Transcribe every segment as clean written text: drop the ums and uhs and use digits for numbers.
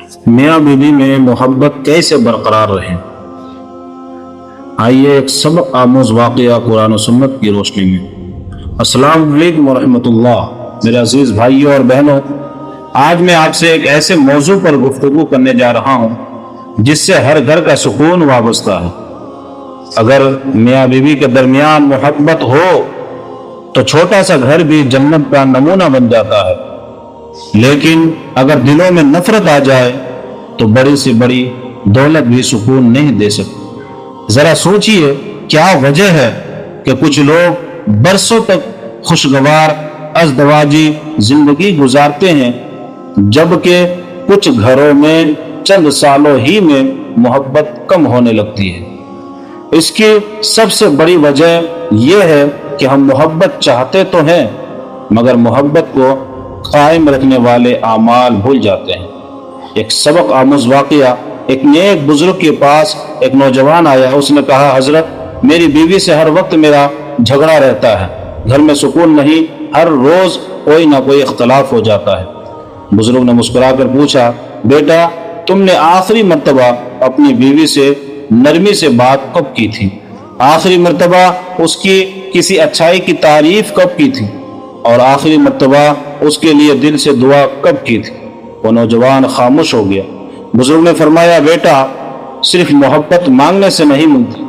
मियाँ बीवी में मोहब्बत कैसे बरकरार रहे। आइए एक सबक आमूज़ वाक़या कुरान और सुन्नत की रोशनी में। अस्सलाम वालेकुम वरहमतुल्लाह। मेरे अजीज़ भाइयों और बहनों, आज मैं आपसे एक ऐसे मौजू पर गुफ्तगू करने जा रहा हूँ जिससे हर घर का सुकून वाबस्ता है। अगर मियाँ बीवी के दरमियान मोहब्बत हो तो छोटा सा घर भी जन्नत का नमूना बन जाता है, लेकिन अगर दिलों में नफरत आ जाए तो बड़ी से बड़ी दौलत भी सुकून नहीं दे सकती। जरा सोचिए, क्या वजह है कि कुछ लोग बरसों तक खुशगवार अज़दवाजी जिंदगी गुजारते हैं, जबकि कुछ घरों में चंद सालों ही में मोहब्बत कम होने लगती है। इसकी सबसे बड़ी वजह यह है कि हम मोहब्बत चाहते तो हैं, मगर मोहब्बत को कायम रखने वाले आमाल भूल जाते हैं। एक सबक आमूज़ वाक़या, एक नेक बुजुर्ग के पास एक नौजवान आया। उसने कहा, हजरत, मेरी बीवी से हर वक्त मेरा झगड़ा रहता है, घर में सुकून नहीं, हर रोज कोई ना कोई इख्तलाफ हो जाता है। बुजुर्ग ने मुस्कुराकर पूछा, बेटा, तुमने आखिरी मर्तबा अपनी बीवी से नरमी से बात कब की थी? आखिरी मर्तबा उसकी किसी अच्छाई की तारीफ कब की थी? और आखिरी मर्तबा उसके लिए दिल से दुआ कब की थी? वो नौजवान खामोश हो गया। बुजुर्ग ने फरमाया, बेटा, सिर्फ मोहब्बत मांगने से नहीं मिलती,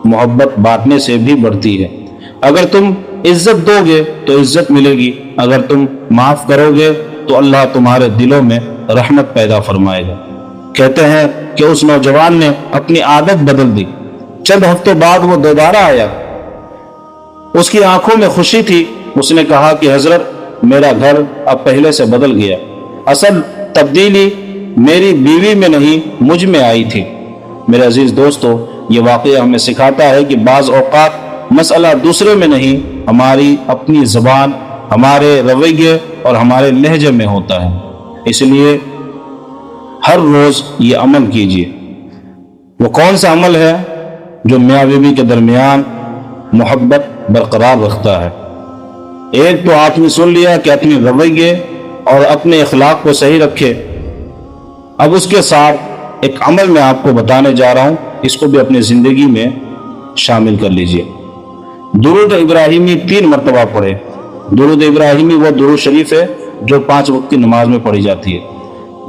मोहब्बत बांटने से भी बढ़ती है। अगर तुम इज्जत दोगे तो इज्जत मिलेगी, अगर तुम माफ करोगे तो अल्लाह तुम्हारे दिलों में रहमत पैदा फरमाएगा। कहते हैं कि उस नौजवान ने अपनी आदत बदल दी। चंद हफ्तों बाद वो दोबारा आया। उसकी आंखों में खुशी थी। उसने कहा कि हजरत, मेरा घर अब पहले से बदल गया। असल तब्दीली मेरी बीवी में नहीं, मुझ में आई थी। मेरे अजीज दोस्तों, ये वाक़या हमें सिखाता है कि बाज़ औक़ात मसला दूसरे में नहीं, हमारी अपनी ज़बान, हमारे रवैये और हमारे लहजे में होता है। इसलिए हर रोज़ ये अमल कीजिए। वो कौन सा अमल है जो मियाँ बीवी के दरमियान मोहब्बत बरकरार रखता है? एक तो आपने सुन लिया कि अपने रवैये और अपने अखलाक को सही रखे। अब उसके साथ एक अमल मैं आपको बताने जा रहा हूँ, इसको भी अपनी ज़िंदगी में शामिल कर लीजिए। दुरूद इब्राहिमी 3 मरतबा पढ़े। दुरूद इब्राहिमी वो दुरूद शरीफ है जो 5 वक्त की नमाज में पढ़ी जाती है।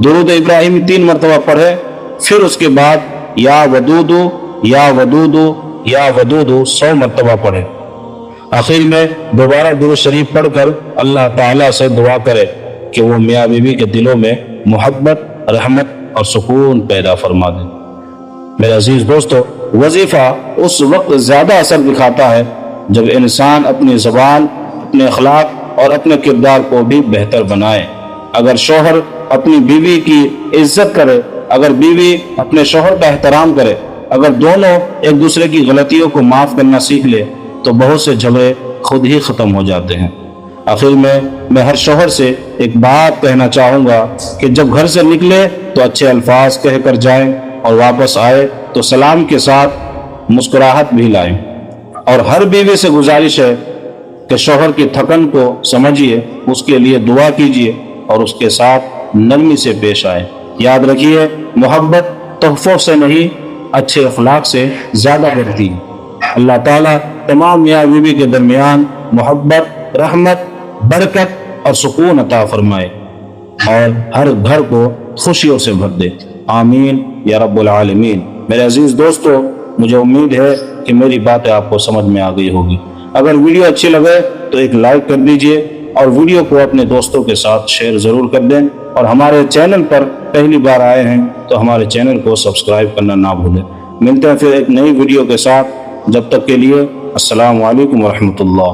दुरूद इब्राहिमी 3 मरतबा पढ़े, फिर उसके बाद या वदूदू या वदूदू या वदूदू 100 मरतबा पढ़े। आखिर में दोबारा दुरूद शरीफ पढ़कर अल्लाह ताला से दुआ करे कि वो मियाँ बीवी के दिलों में मोहब्बत, रहमत और सुकून पैदा फरमा दे। मेरे अजीज दोस्तों, वजीफा उस वक्त ज़्यादा असर दिखाता है जब इंसान अपनी ज़बान, अपने अखलाक और अपने किरदार को भी बेहतर बनाए। अगर शौहर अपनी बीवी की इज्जत करे, अगर बीवी अपने शौहर का एहतराम करे, अगर दोनों एक दूसरे की गलतियों को माफ़ करना सीख ले तो बहुत से झगड़े खुद ही ख़त्म हो जाते हैं। आखिर में मैं हर शौहर से एक बात कहना चाहूँगा कि जब घर से निकले तो अच्छे अल्फाज कह कर जाएं और वापस आए तो सलाम के साथ मुस्कुराहट भी लाएं। और हर बीवी से गुजारिश है कि शौहर की थकन को समझिए, उसके लिए दुआ कीजिए और उसके साथ नरमी से पेश आए। याद रखिए, मोहब्बत तोहफों से नहीं, अच्छे अखलाक से ज़्यादा बढ़ती है। अल्लाह ताला तमाम मियाँ बीवी के दरमियान मोहब्बत, रहमत, बरकत और सुकून अता फरमाए और हर घर को खुशियों से भर दे। आमीन या रब्बुल आलमीन। मेरे अजीज़ दोस्तों, मुझे उम्मीद है कि मेरी बातें आपको समझ में आ गई होगी। अगर वीडियो अच्छी लगे तो एक लाइक कर दीजिए और वीडियो को अपने दोस्तों के साथ शेयर ज़रूर कर दें। और हमारे चैनल पर पहली बार आए हैं तो हमारे चैनल को सब्सक्राइब करना ना भूलें। मिलते हैं फिर एक नई वीडियो के साथ। जब तक के लिए अस्सलामु अलैकुम वरहमतुल्लाह।